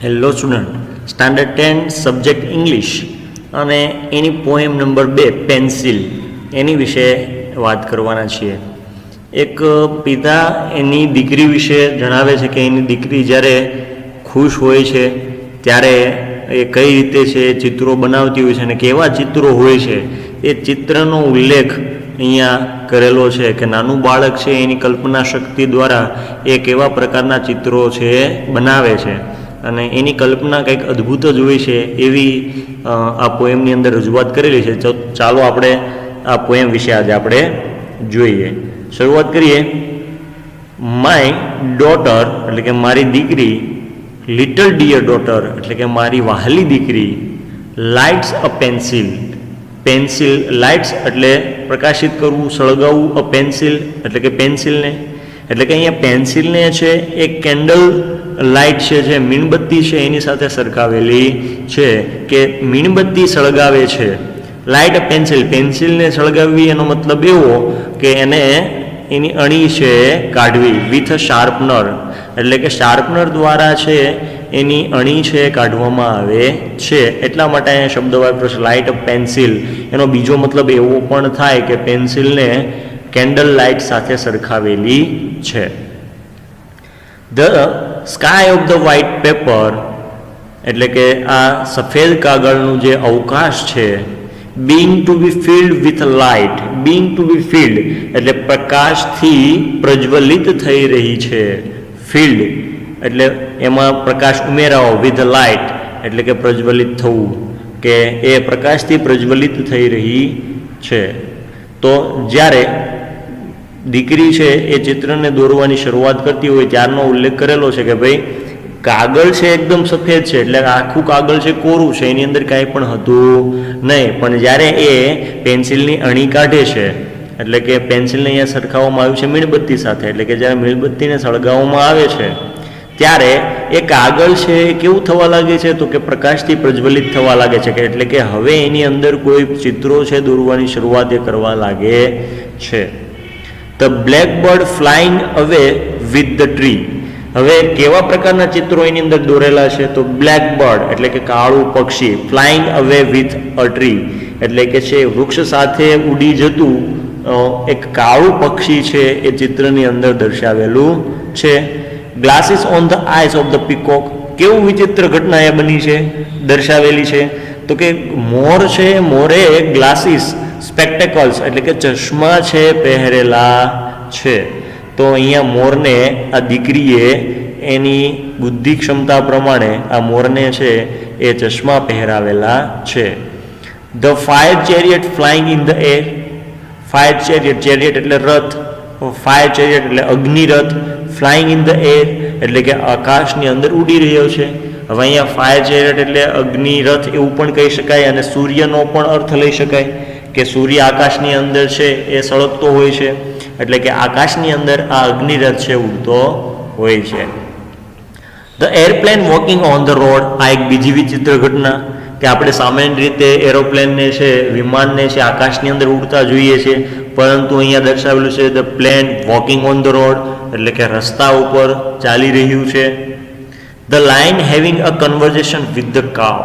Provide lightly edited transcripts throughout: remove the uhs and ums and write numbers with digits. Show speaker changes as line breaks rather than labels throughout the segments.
Hello student, standard 10 subject English અને એની poem number 2 pencil એની વિશે વાત કરવાના છીએ. એક પિતા એની દીકરી વિશે જણાવે છે કે એની દીકરી જ્યારે ખુશ હોય છે ત્યારે એ કઈ રીતે છે ચિત્રો બનાવતી હોય છે અને કેવા ચિત્રો હોય છે એ ચિત્રનો ઉલ્લેખ અહીંયા કરેલો છે કે નાનું બાળક છે એની કલ્પના શક્તિ દ્વારા એ કેવા પ્રકારના ચિત્રો છે બનાવે છે અને એની કલ્પના કંઈક અદ્ભુત જ હોય છે એવી આ પોએમની અંદર રજૂઆત કરેલી છે. ચાલો આપણે આ પોએમ વિશે આજે આપણે જોઈએ. શરૂઆત કરીએ. માય ડોટર એટલે કે મારી દીકરી, લિટલ ડિયર ડોટર એટલે કે મારી વહાલી દીકરી, lights a pencil. Pencil lights એટલે પ્રકાશિત કરવું, સળગાવવું. અ પેન્સિલ એટલે કે પેન્સિલને, એટલે કે અહીંયા પેન્સિલને છે એ કેન્ડલ લાઇટ છે મીણબત્તી છે એની સાથે સરખાવેલી છે કે મીણબત્તી સળગાવે છે. લાઇટ અ પેન્સિલ, પેન્સિલને સળગાવવી એનો મતલબ એવો કે એને એની અણી છે કાઢવી. વિથ અ શાર્પનર એટલે કે શાર્પનર દ્વારા છે એની અણી છે કાઢવામાં આવે છે. એટલા માટે અહીંયા શબ્દ વાપર્યો છે લાઇટ અ પેન્સિલ. એનો બીજો મતલબ એવો પણ થાય કે પેન્સિલને કેન્ડલ લાઇટ સાથે સરખાવેલી છે. The sky of the white paper એટલે કે આ સફેદ કાગળનું જે અવકાશ છે, being to be filled with light. Being to be filled એટલે પ્રકાશથી પ્રજ્વલિત થઈ રહી છે. ફિલ્ડ એટલે એમાં પ્રકાશ ઉમેરાવો, વિથ લાઇટ એટલે કે પ્રજ્વલિત થવું, કે એ પ્રકાશથી પ્રજ્વલિત થઈ રહી છે. તો જ્યારે દીકરી છે એ ચિત્રને દોરવાની શરૂઆત કરતી હોય ત્યારનો ઉલ્લેખ કરેલો છે કે ભાઈ કાગળ છે એકદમ સફેદ છે એટલે આખું કાગળ છે કોરું છે, એની અંદર કાંઈ પણ હતું નહીં. પણ જ્યારે એ પેન્સિલની અણી કાઢે છે એટલે કે પેન્સિલને અહીંયા સરખાવવામાં આવ્યું છે મીણબત્તી સાથે, એટલે કે જ્યારે મીણબત્તીને સળગાવવામાં આવે છે ત્યારે એ કાગળ છે એ કેવું થવા લાગે છે તો કે પ્રકાશથી પ્રજ્વલિત થવા લાગે છે, કે એટલે કે હવે એની અંદર કોઈ ચિત્રો છે દોરવાની શરૂઆત એ કરવા લાગે છે. The blackbird flying away with the tree. હવે કેવા પ્રકારના ચિત્રો એની અંદર દોરેલા છે તો બ્લેકબર્ડ એટલે કે કાળું પક્ષી, flying away with a tree એટલે કે છે વૃક્ષ સાથે ઉડી જતું એક કાળું પક્ષી છે એ ચિત્રની અંદર દર્શાવેલું છે. Glasses on the eyes of the peacock. કેવું વિચિત્ર ઘટના એ બની છે, દર્શાવેલી છે તો કે મોર છે, મોરે ગ્લાસીસ સ્પેક્ટેકલ્સ એટલે કે ચશ્મા છે પહેરેલા છે. તો અહીંયા મોરને આ દીકરીએ એની બુદ્ધિ ક્ષમતા પ્રમાણે આ મોરને છે એ ચશ્મા પહેરાવેલા છે. The fire chariot flying in the air. Fire chariot, chariot એટલે રથ, ફાયર ચેરિયટ એટલે અગ્નિરથ, ફ્લાઇંગ ઇન ધ એર એટલે કે આકાશની અંદર ઉડી રહ્યો છે. હવે અહીંયા ફાયર ચેરિયટ એટલે અગ્નિરથ એવું પણ કહી શકાય અને સૂર્યનો પણ અર્થ લઈ શકાય કે સૂર્ય આકાશની અંદર છે એ સળગતો હોય છે, એટલે કે આકાશની અંદર આ અગ્નિરથ છે ઉડતો હોય છે. The airplane walking on the road. આ એક બીજી વિચિત્ર ઘટના કે આપણે સામાન્ય રીતે એરોપ્લેનને છે, વિમાનને છે આકાશની અંદર ઉડતા જોઈએ છે, પરંતુ અહીંયા દર્શાવેલું છે the plane walking on the road એટલે કે રસ્તા ઉપર ચાલી રહ્યું છે. The lion having a conversation with the કાવ.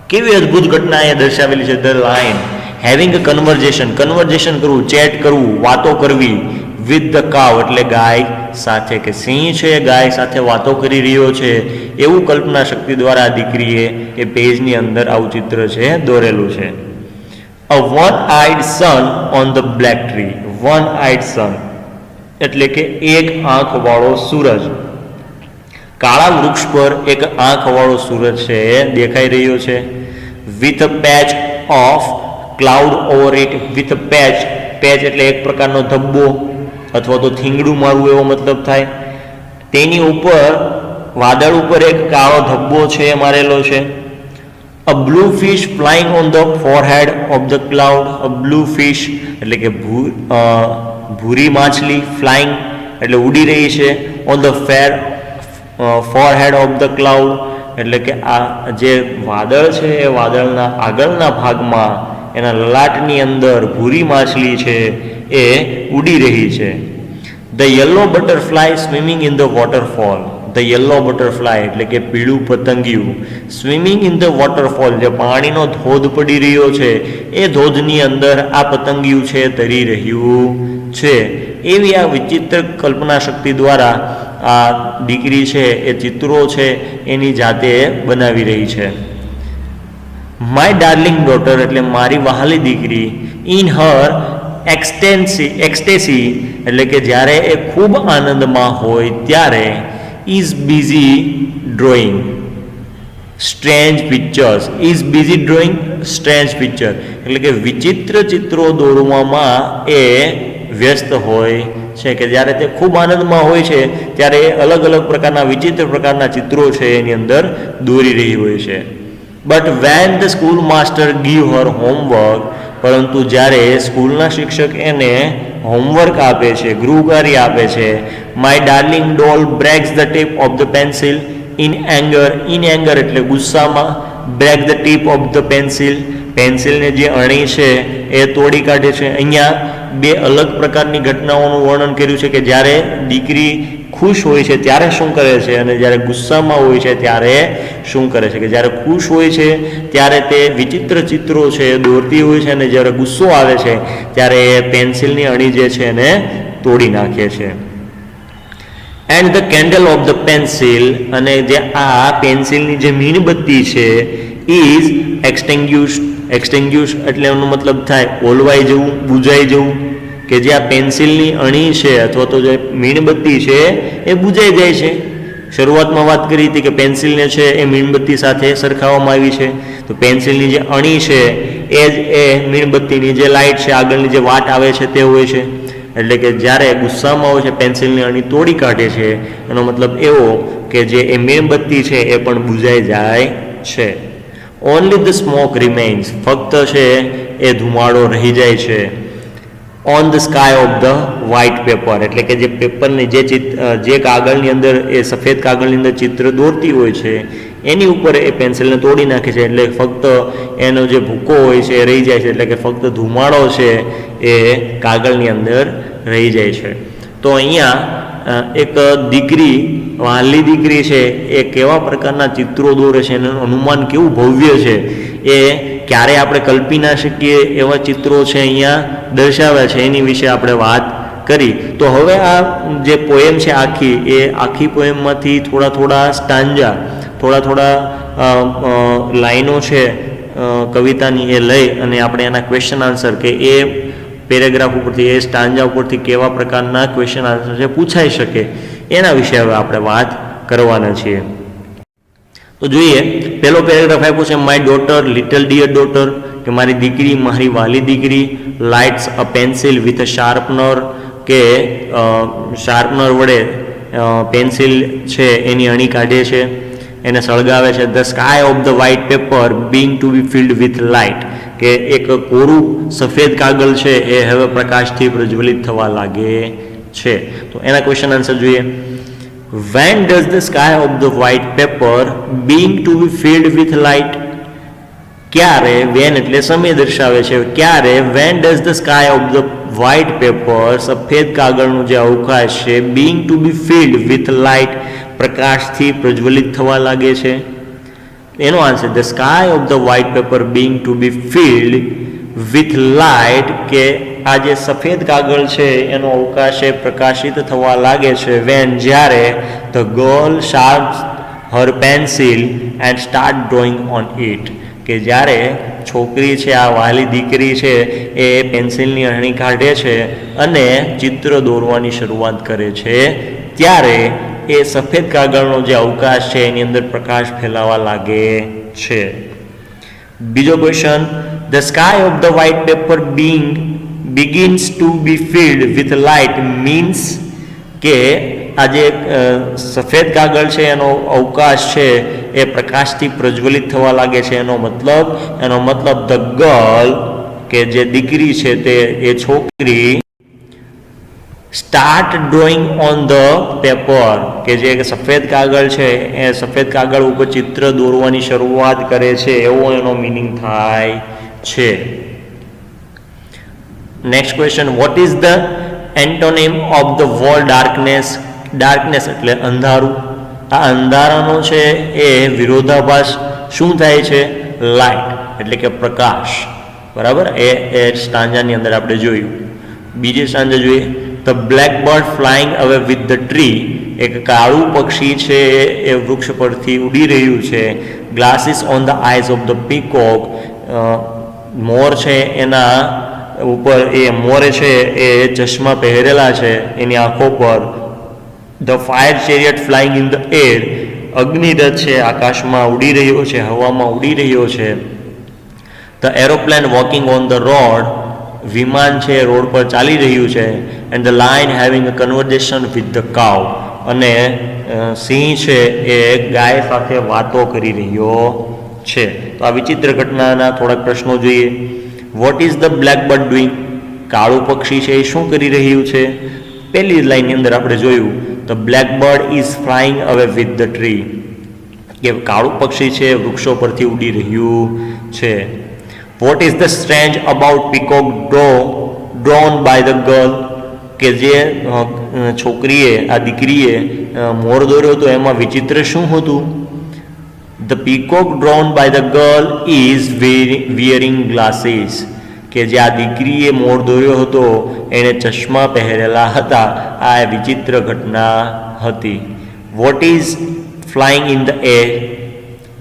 કેવી અદ્ભુત ઘટના અહીંયા દર્શાવેલી છે. The lion having a conversion, conversion કરવું, ચેટ કરવું, વાતો કરવી, વિથ ધ કાવ એટલે ગાય સાથે, કે સિંહ છે ગાય સાથે વાતો કરી રહ્યો છે એવું કલ્પના શક્તિ દ્વારા આ દીકરીએ એ પેજની અંદર આવું ચિત્ર છે દોરેલું છે. A one eyed sun on the black tree. One eyed sun એટલે કે એક આંખવાળો સૂરજ. કાળા વૃક્ષ પર એક આંખવાળો સૂરજ છે એ દેખાઈ રહ્યો છે. With a patch of cloud over it. With a patch, patch એટલે એક પ્રકારનો ધબ્બો અથવા તો થીંગડું મારવું એવો મતલબ થાય. તેની ઉપર વાદળ ઉપર એક કાળો ધબ્બો છે મારેલો છે. A blue fish flying on the forehead of the cloud. A blue fish એટલે કે ભૂરી માછલી, ફ્લાઇંગ એટલે ઉડી રહી છે, on the forehead of the cloud એટલે કે આ જે વાદળ છે એ વાદળના આગળના ભાગમાં એના લલાટની અંદર ભૂરી માછલી છે એ ઉડી રહી છે. The yellow butterfly swimming in the waterfall. The yellow butterfly એટલે કે પીળું પતંગિયું, સ્વિમિંગ ઇન ધ વોટરફોલ જે પાણીનો ધોધ પડી રહ્યો છે એ ધોધની અંદર આ પતંગિયું છે તરી રહ્યું છે. એવી આ વિચિત્ર કલ્પના શક્તિ દ્વારા આ દીકરી છે એ ચિત્રો છે એની જાતે બનાવી રહી છે. માય ડાર્લિંગ ડોટર એટલે મારી વહાલી દીકરી, ઇન હર એક્સટેસી એટલે કે જ્યારે એ ખૂબ આનંદમાં હોય ત્યારે, is busy drawing strange pictures. Is busy drawing strange picture એટલે કે વિચિત્ર ચિત્રો દોરવામાં એ વ્યસ્ત હોય છે, કે જ્યારે તે ખૂબ આનંદમાં હોય છે ત્યારે એ અલગ અલગ પ્રકારના વિચિત્ર પ્રકારના ચિત્રો છે એની અંદર દોરી રહી હોય છે. But when the school master give her homework પરંતુ જ્યારે સ્કૂલના શિક્ષક એને હોમવર્ક આપે છે, ગૃહકાર્ય આપે છે, my darling doll breaks the tip of the pencil in anger. In anger એટલે ગુસ્સામાં, break the tip of the pencil પેન્સિલને જે અણી છે એ તોડી કાઢે છે. અહીંયા બે અલગ પ્રકારની ઘટનાઓનું વર્ણન કર્યું છે કે જ્યારે દીકરી ખુશ હોય છે ત્યારે શું કરે છે અને જ્યારે ગુસ્સામાં હોય છે ત્યારે શું કરે છે. કે જ્યારે ખુશ હોય છે ત્યારે તે વિચિત્ર ચિત્રો છે દોરતી હોય છે અને જ્યારે ગુસ્સો આવે છે ત્યારે એ પેન્સિલની અણી જે છે એને તોડી નાખે છે. And the candle of the pencil અને જે આ પેન્સિલની જે મીણબત્તી છે ઇઝ એક્સટેન્ગ્યુશ એટલે એનો મતલબ થાય ઓલવાઈ જવું, બુઝાઈ જવું, કે જે આ પેન્સિલની અણી છે અથવા તો જે મીણબત્તી છે એ બુઝાઈ જાય છે. શરૂઆતમાં વાત કરી હતી કે પેન્સિલને છે એ મીણબત્તી સાથે સરખાવવામાં આવી છે, તો પેન્સિલની જે અણી છે એ જ એ મીણબત્તીની જે લાઇટ છે આગળની જે વાટ આવે છે તે હોય છે. એટલે કે જ્યારે ગુસ્સામાં હોય છે પેન્સિલની અણી તોડી કાઢે છે એનો મતલબ એવો કે જે એ મીણબત્તી છે એ પણ બુઝાઈ જાય છે. ઓનલી ધ સ્મોક રિમેન્સ ફક્ત છે એ ધુમાડો રહી જાય છે. On the sky of the white paper એટલે કે જે પેપરની જે કાગળની અંદર એ સફેદ કાગળની અંદર ચિત્ર દોરતી હોય છે એની ઉપર એ પેન્સિલને તોડી નાખે છે એટલે ફક્ત એનો જે ભૂકો હોય છે એ રહી જાય છે. એટલે કે ફક્ત ધુમાડો છે એ કાગળની અંદર રહી જાય છે. તો અહીંયા એક દીકરી, વહાલી દીકરી છે એ કેવા પ્રકારના ચિત્રો દોરે છે એનું અનુમાન કેવું ભવ્ય છે એ ક્યારે આપણે કલ્પી ના શકીએ એવા ચિત્રો છે અહીંયા દર્શાવ્યા છે એની વિશે આપણે વાત કરી. તો હવે આ જે પોએમ છે આખી પોએમમાંથી થોડા સ્ટાન્જા, થોડા લાઈનો છે કવિતાની એ લઈ અને આપણે એના ક્વેશ્ચન આન્સર કે એ પેરેગ્રાફ ઉપરથી એ સ્ટાન્જા ઉપરથી કેવા પ્રકારના ક્વેશ્ચન આન્સર છે પૂછાઈ શકે એના વિશે હવે આપણે વાત કરવાના છીએ. તો જોઈએ, પહેલો પેરેગ્રાફ આપ્યો છે my daughter little dear daughter કે મારી દીકરી, મારી વાલી દીકરી, lights a pencil with a sharpener કે શાર્પનર વડે પેન્સિલ છે એની અણી કાઢે છે, એને સળગાવે છે. The sky of the white paper being to be filled with light કે એક કોરું સફેદ કાગળ છે એ હવે પ્રકાશથી પ્રજ્વલિત થવા લાગે છે. તો એના ક્વેશ્ચન આન્સર જોઈએ. When does the sky of the white paper being to be filled with light? ક્યારે, when એટલે સમય દર્શાવે છે, ક્યારે when does the sky of the white paper સફેદ કાગળનું જે અવકાશ છે being to be filled with light પ્રકાશથી પ્રજ્વલિત થવા લાગે છે. એનો answer the sky of the white paper being to be filled with light કે આ જે સફેદ કાગળ છે એનો અવકાશ પ્રકાશિત થવા લાગે છે when જ્યારે the girl sharps her pencil and start drawing on it કે જ્યારે છોકરી છે આ વહાલી દીકરી છે એ પેન્સિલની અણી કાઢે છે અને ચિત્ર દોરવાની શરૂઆત કરે છે ત્યારે એ સફેદ કાગળનો જે અવકાશ છે એની અંદર પ્રકાશ ફેલાવા લાગે છે. બીજો question, the sky of the white paper begins to be filled with light means કે આ જે સફેદ કાગળ છે એનો અવકાશ છે એ પ્રકાશથી પ્રજ્વલિત થવા લાગે છે એનો મતલબ ધ ગર્લ કે જે દીકરી છે તે એ છોકરી start drawing on the paper કે જે સફેદ કાગળ છે એ સફેદ કાગળ ઉપર ચિત્ર દોરવાની શરૂઆત કરે છે એવો એનો મિનિંગ થાય છે. Next question, vote is the antonym of the word darkness? Darkness એટલે અંધારું. આ અંધારાનો છે એ વિરોધાભાસ શું થાય છે? લાઇટ, એટલે કે પ્રકાશ. બરાબર, એ સ્ટાન્જાની અંદર આપણે જોયું. બીજી સ્ટાન્જા જોઈએ. The black bird flying away with the tree, એક કાળું પક્ષી છે એ વૃક્ષ પરથી ઉડી રહ્યું છે. Glasses on the eyes of the peacock, મોર છે એના ઉપર, એ મોરે છે એ ચશ્મા પહેરેલા છે એની આંખો પર. The fire chariot flying in the air, અગ્નિરથ છે આકાશમાં ઉડી રહ્યો છે, હવામાં ઉડી રહ્યો છે. The aeroplane walking on the road, વિમાન છે રોડ પર ચાલી રહ્યું છે. And the lion having a conversation with the cow, અને સિંહ છે એ ગાય સાથે વાતો કરી રહ્યો છે. તો આ વિચિત્ર ઘટનાના થોડાક પ્રશ્નો જોઈએ. What is the black bird doing, કાળું પક્ષી છે એ શું કરી રહ્યું છે? પહેલી લાઈનની અંદર આપણે જોયું, the black bird is flying away with the tree, કે કાળું પક્ષી છે વૃક્ષો પરથી ઉડી રહ્યું છે. What is the strange about peacock drawn by the girl, કે જે છોકરીએ, આ દીકરીએ મોર દોર્યો હતો એમાં વિચિત્ર શું હતું? The peacock drawn by the girl is wearing glasses, કે જે આ દીકરીએ મોર દોર્યો હતો એણે ચશ્મા પહેરેલા હતા. આ વિચિત્ર ઘટના હતી. What is flying in the air,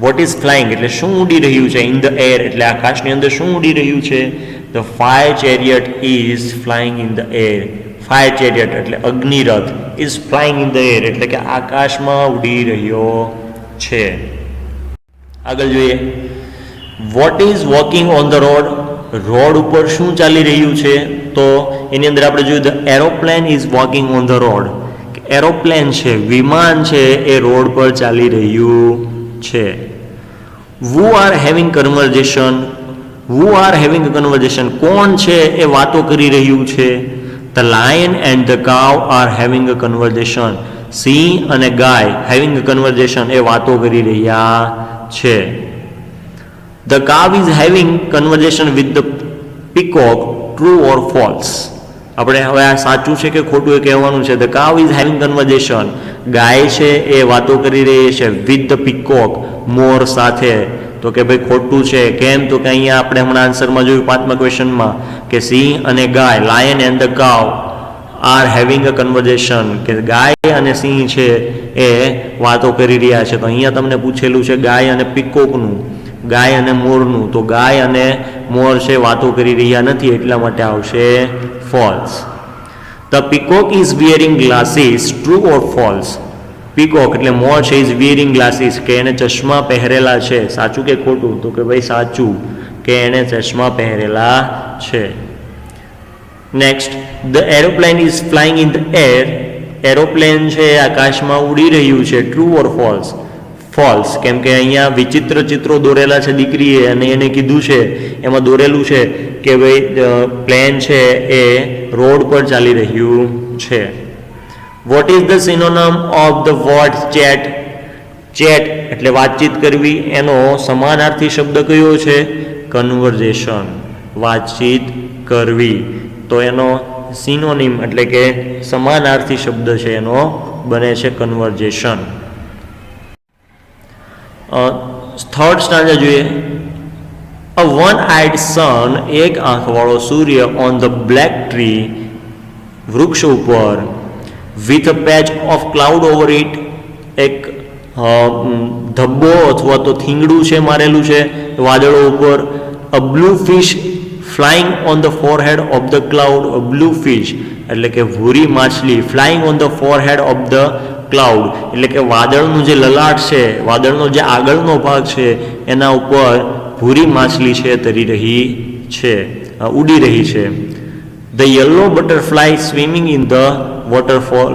what is flying એટલે શું ઉડી રહ્યું છે? ઇન ધ એર એટલે આકાશની અંદર શું ઉડી રહ્યું છે? The fire chariot is flying in the air, fire chariot એટલે અગ્નિરથ, is flying in the air એટલે કે આકાશમાં ઉડી રહ્યો છે. આગળ જોઈએ. What is walking on the road, road ઉપર શું ચાલી રહ્યું છે? તો એની અંદર આપણે જોયું the aeroplane is walking on the road, aeroplane છે, વિમાન છે એ રોડ પર ચાલી રહ્યું છે. Who are having conversation, who are having conversation, કોણ છે એ વાતો કરી રહ્યું છે? The lion and the cow are having a conversation, સિંહ અને ગાય હેવિંગ અ કન્વર્ઝેશન એ વાતો કરી રહ્યા છે. The cow is having conversion with the peacock, true or false. આપણે હવે આ સાચું છે કે ખોટું એ કહેવાનું છે. The cow is having conversion, ગાય છે એ વાતો કરી રહી છે વિથ ધ પીકોક, મોર સાથે. તો કે ભાઈ ખોટું છે. કેમ? તો કે અહીંયા આપણે હમણાં આન્સરમાં જોયું 5મા ક્વેશ્ચનમાં કે સિંહ અને ગાય, lion and the cow are having a conversation, કે ગાય અને સિંહ છે એ વાતો કરી રહ્યા છે. તો અહીંયા તમને પૂછેલું છે ગાય અને પીકોકનું, ગાય અને મોરનું. તો ગાય અને મોર છે વાતો કરી રહ્યા નથી, એટલા માટે આવશે false. The peacock is wearing glasses, true or false. Peacock એટલે મોર છે ઇઝ વિયરિંગ ગ્લાસીસ, કે એને ચશ્મા પહેરેલા છે. સાચું કે ખોટું? તો કે ભાઈ સાચું, કે એને ચશ્મા પહેરેલા છે. Next, the aeroplane is flying in the air, aeroplane છે આકાશમાં ઉડી રહ્યું છે. True or false? ફોલ્સ, કેમ કે અહીંયા વિચિત્ર ચિત્રો દોરેલા છે દીકરીએ, અને એને કીધું છે એમાં દોરેલું છે કે ભાઈ પ્લેન છે એ રોડ પર ચાલી રહ્યું છે. What is the synonym of the word chat, chat એટલે વાતચીત કરવી, એનો સમાનાર્થી શબ્દ કયો છે? કન્વર્ઝેશન, વાતચીત કરવી. તો એનો સિનોનિમ એટલે કે સમાનાર્થી શબ્દ છે એનો બને છે કન્વર્ઝેશન. થર્ડ સ્ટાન્જા જોઈએ. અ વન આઈડ સન, એક આંખવાળો સૂર્ય, ઓન ધ બ્લેક ટ્રી, વૃક્ષ ઉપર, with a patch of cloud over it, એક ધબ્બો અથવા તો થીંગડું છે મારેલું છે વાદળો ઉપર. A blue fish flying on the forehead of the cloud, a blue fish એટલે કે ભૂરી માછલી, flying on the forehead of the cloud એટલે કે વાદળનું જે લલાટ છે, વાદળનો જે આગળનો ભાગ છે એના ઉપર ભૂરી માછલી છે તરી રહી છે, ઉડી રહી છે. The yellow butterfly swimming in the waterfall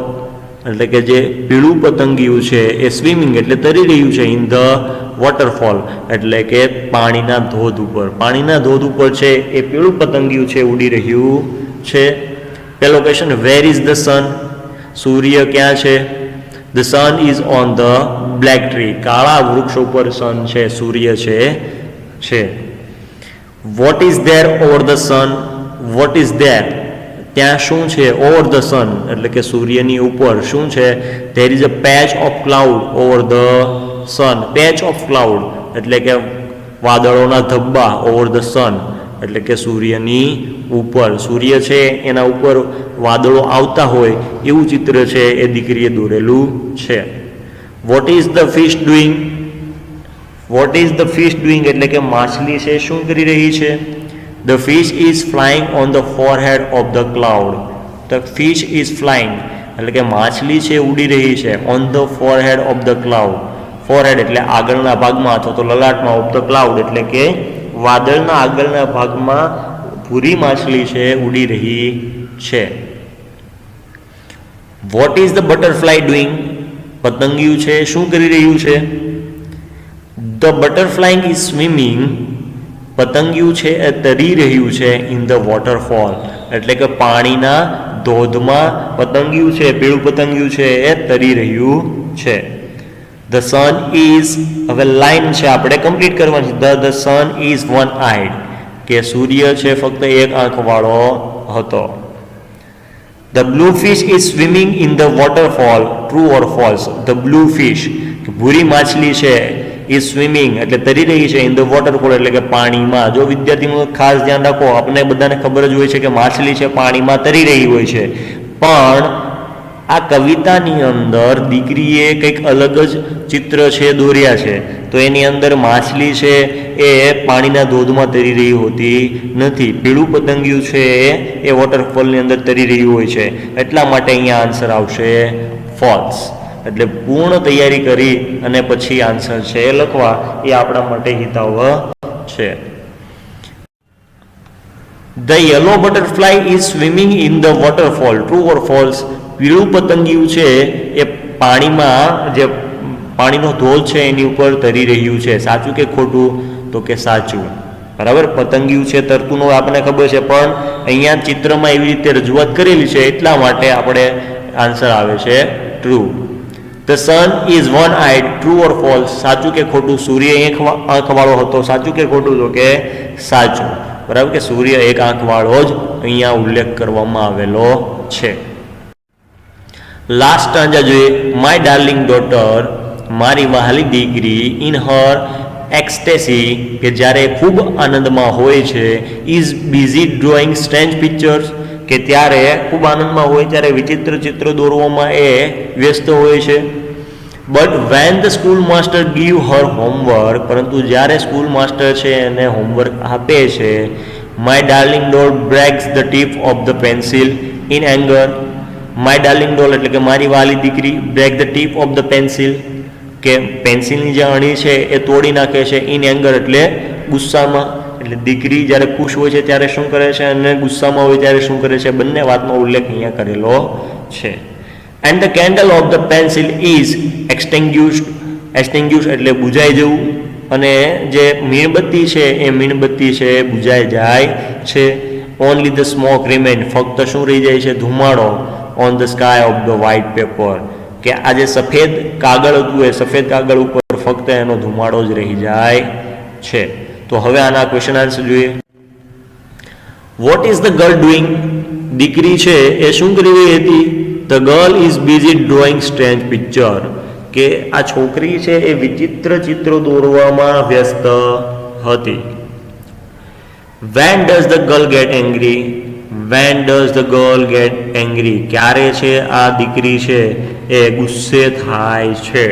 એટલે કે જે પીળું પતંગિયું છે એ સ્વિમિંગ એટલે તરી રહ્યું છે. ઇન ધ વોટરફોલ એટલે કે પાણીના ધોધ ઉપર, પાણીના ધોધ ઉપર છે એ પીળું પતંગિયું છે ઉડી રહ્યું છે. પહેલો question, where is the sun, સૂર્ય ક્યાં છે? The sun is on the black tree, કાળા વૃક્ષ ઉપર સન છે, સૂર્ય છે. What is there over the sun, what is there ત્યાં શું છે? ઓવર ધ સન એટલે કે સૂર્યની ઉપર શું છે? There is a patch of cloud over the son. Patch of cloud એટલે કે વાદળોના ધબ્બા ઓવર ધ સન એટલે કે સૂર્યની ઉપર. સૂર્ય છે એના ઉપર વાદળો આવતા હોય એવું ચિત્ર છે એ દીકરીએ દોરેલું છે. What is the fish doing? Vote is the fish doing એટલે કે માછલી છે શું કરી રહી છે? The fish is flying on the forehead of the cloud. The fish is flying એટલે કે માછલી છે ઉડી રહી છે on the forehead of the cloud. Forehead એટલે આગળના ભાગમાં અથવા તો લલાટમાં, ઓફ ધ ક્લાઉડ એટલે કે વાદળના આગળના ભાગમાં ભૂરી માછલી છે ઉડી રહી છે. What is the butterfly doing? પતંગિયું છે શું કરી રહ્યું છે? The butterfly is swimming. પતંગિયું છે એ તરી રહ્યું છે ઇન ધ વોટરફોલ એટલે કે પાણીના ધોધમાં પતંગિયું છે, પીળું પતંગિયું છે એ તરી રહ્યું છે. ધ સન ઇઝ, હવે લાઈન છે આપણે કમ્પ્લીટ કરવાની છે. The sun is one eyed કે સૂર્ય છે ફક્ત એક આંખવાળો હતો. The blue fish is swimming in the waterfall. True or false? The blue fish ભૂરી માછલી છે ઇઝ સ્વિમિંગ એટલે તરી રહી છે ઇન ધ વોટરફોલ એટલે કે પાણીમાં. જો વિદ્યાર્થીનું ખાસ ધ્યાન રાખો, આપણે બધાને ખબર જ હોય છે કે માછલી છે પાણીમાં તરી રહી હોય છે, પણ આ કવિતાની અંદર દીકરીએ કંઈક અલગ જ ચિત્ર છે દોર્યા છે. તો એની અંદર માછલી છે એ પાણીના ધોધમાં તરી રહી હોતી નથી. પીળું પતંગિયું છે એ વોટરફોલની અંદર તરી રહ્યું હોય છે. એટલા માટે અહીંયા આન્સર આવશે ફોલ્સ. એટલે પૂર્ણ તૈયારી કરી અને પછી આન્સર છે એ લખવા એ આપણા માટે હિતાવહ છે. The yellow butterfly is swimming in the waterfall. True or false? પીળું પતંગિયું છે એ પાણીમાં, જે પાણીનો ધોધ છે એની ઉપર તરી રહ્યું છે. સાચું કે ખોટું? તો કે સાચું. બરાબર, પતંગિયું છે તરતું આપણને ખબર છે, પણ અહીંયા ચિત્રમાં એવી રીતે રજૂઆત કરેલી છે એટલા માટે આપણે આન્સર આવે છે true. The sun is one eyed. True or false? સાચું કે ખોટું? સૂર્ય એક આંખવાળો હતો. સાચું કે ખોટું? તો કે સાચું. બરાબર, કે સૂર્ય એક આંખવાળો જ અહીંયા ઉલ્લેખ કરવામાં આવેલો છે. લાસ્ટ સ્ટાન્જા જોઈએ. માય ડાર્લિંગ ડોટર, મારી વહાલી દીકરી, ઇન હર એક્સટેસી કે જ્યારે ખૂબ આનંદમાં હોય છે, is busy drawing strange pictures કે ત્યારે ખૂબ આનંદમાં હોય ત્યારે વિચિત્ર ચિત્ર દોરવામાં એ વ્યસ્ત હોય છે. But when the school master give her homework, પરંતુ જ્યારે સ્કૂલ માસ્ટર છે એને હોમવર્ક આપે છે, my darling doll breaks the tip of the pencil in anger. My darling doll એટલે કે મારી વાલી દીકરી, break the tip of the pencil કે પેન્સિલની જે અણી છે એ તોડી નાખે છે, ઇન એંગર એટલે ગુસ્સામાં. એટલે દીકરી જ્યારે ખુશ હોય છે ત્યારે શું કરે છે અને ગુસ્સામાં હોય ત્યારે શું કરે છે, બંને વાતનો ઉલ્લેખ અહીંયા કરેલો છે. And the candle of the pencil is extinguished. Extinguish એટલે બુઝાઈ જવું, અને જે મીણબત્તી છે એ મીણબત્તી છે એ બુઝાઈ જાય છે. ઓનલી ધ સ્મોક રિમેન, ફક્ત શું રહી જાય છે, ધુમાડો. On the sky of the white paper કે આ જે સફેદ કાગળ હતું એ સફેદ કાગળ ઉપર ફક્ત એનો ધુમાડો જ રહી જાય છે. તો હવે આના ક્વેશ્ચન આન્સર જોઈએ. What is the girl doing? દીકરી છે એ શું કરી રહી હતી? The girl is busy drawing strange picture કે આ છોકરી છે એ વિચિત્ર ચિત્રો દોરવામાં વ્યસ્ત હતી. When does the girl get angry? When does the girl get angry? ક્યારે છે આ દીકરી છે એ ગુસ્સે થાય છે?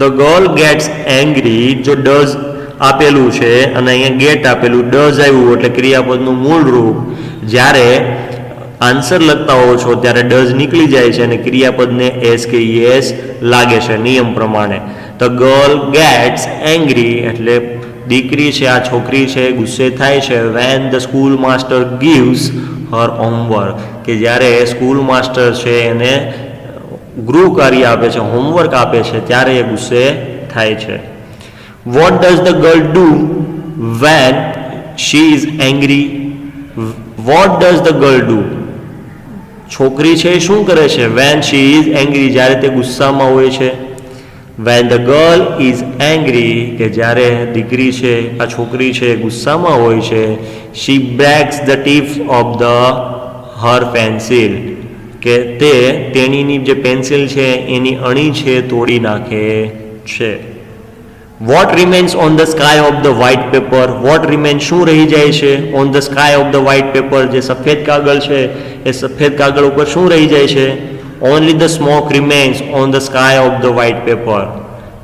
ધ ગર્લ ગેટ્સ એંગ્રી, જો ડઝ આપેલું છે અને અહીંયા ગેટ આપેલું, ડઝ આવ્યું એટલે ક્રિયાપદનું મૂળ રૂપ. જ્યારે આન્સર લખતા હો છો ત્યારે ડઝ નીકળી જાય છે અને ક્રિયાપદને એસ કે યસ લાગે છે નિયમ પ્રમાણે. ધ ગર્લ ગેટ્સ એંગ્રી એટલે દીકરી છે આ છોકરી છે ગુસ્સે થાય છે. Van the school master gives her homework કે જ્યારે સ્કૂલ માસ્ટર છે એને ગૃહ કાર્ય આપે છે, હોમવર્ક આપે છે, ત્યારે એ ગુસ્સે થાય છે. What does the girl do when she is angry? What does the girl do? છોકરી છે શું કરે છે? વેન શી ઇઝ એંગ્રી, જ્યારે તે ગુસ્સામાં હોય છે. When the girl is angry કે જ્યારે દીકરી છે આ છોકરી છે ગુસ્સામાં હોય છે. She breaks the tips of the her pencil, કે તેણીની જે પેન્સિલ છે એની અણી છે તોડી નાખે છે. What remains on the sky of the white paper, what remains શું રહી જાય છે on the sky of the white paper, જે સફેદ કાગળ છે એ સફેદ કાગળ ઉપર શું રહી જાય છે? Only the smoke remains on the sky of the white paper,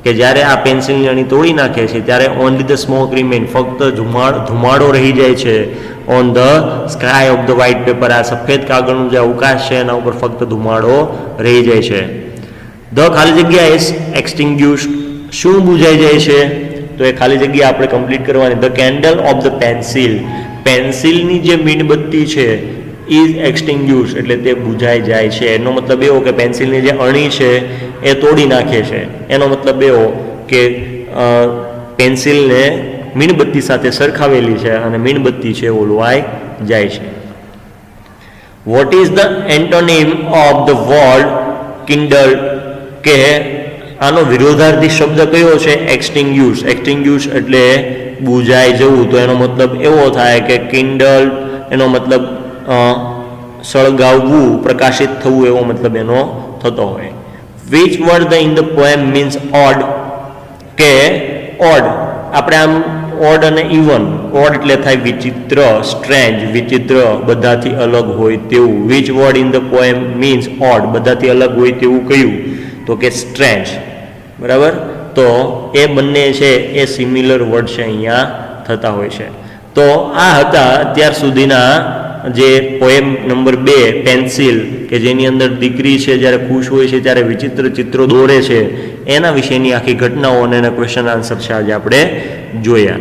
કે જ્યારે આ પેન્સિલની અણી તોડી નાખે છે ત્યારે ઓનલી ધ સ્મોક રિમેન, ફક્ત ધુમાડો રહી જાય છે on the sky of the white paper, આ સફેદ કાગળનું જે અવકાશ છે એના ઉપર ફક્ત ધુમાડો રહી જાય છે. ધ ખાલી જગ્યા ઇઝ એક્સટિંગ્યુશ્ડ, શું બુઝાઈ જાય છે? તો એ ખાલી જગ્યા આપણે કમ્પ્લીટ કરવાની. The candle of the pencil, પેન્સિલની જે મીણબત્તી છે ઇઝ એક્સટિંગ્યુશ, એટલે તે બુઝાઈ જાય છે. એનો મતલબ એવો કે પેન્સિલની જે અણી છે એ તોડી નાખે છે. એનો મતલબ એવો કે પેન્સિલને મીણબત્તી સાથે સરખાવેલી છે અને મીણબત્તી છે ઓલવાઈ જાય છે. What is the antonym of the word Kindle, કે આનો વિરોધાર્થી શબ્દ કયો છે? એક્સટિંગ્યુશ. એક્સટિંગ્યુશ એટલે બુઝાઈ જવું. તો એનો મતલબ એવો થાય કે કિન્ડલ એનો મતલબ સળગાવવું, પ્રકાશિત થવું, એવો મતલબ એનો થતો હોય. Which word in the poem means odd, કે ઓડ આપણે આમ ઓડ અને ઇવન, ઓડ એટલે થાય વિચિત્ર, સ્ટ્રેન્જ વિચિત્ર, બધાથી અલગ હોય તેવું. Which word in the poem means odd, બધાથી અલગ હોય તેવું કયું? તો કે સ્ટ્રેન્જ. બરાબર, તો એ બંને છે એ સિમિલર વર્ડ છે અહીંયા થતા હોય છે. તો આ હતા અત્યાર સુધીના જે પોએમ નંબર 2 પેન્સિલ, કે જેની અંદર દીકરી છે જ્યારે ખુશ હોય છે ત્યારે વિચિત્ર ચિત્રો દોરે છે, એના વિશેની આખી ઘટનાઓ અને એના ક્વેશ્ચન આન્સર છે આજે આપણે જોયા.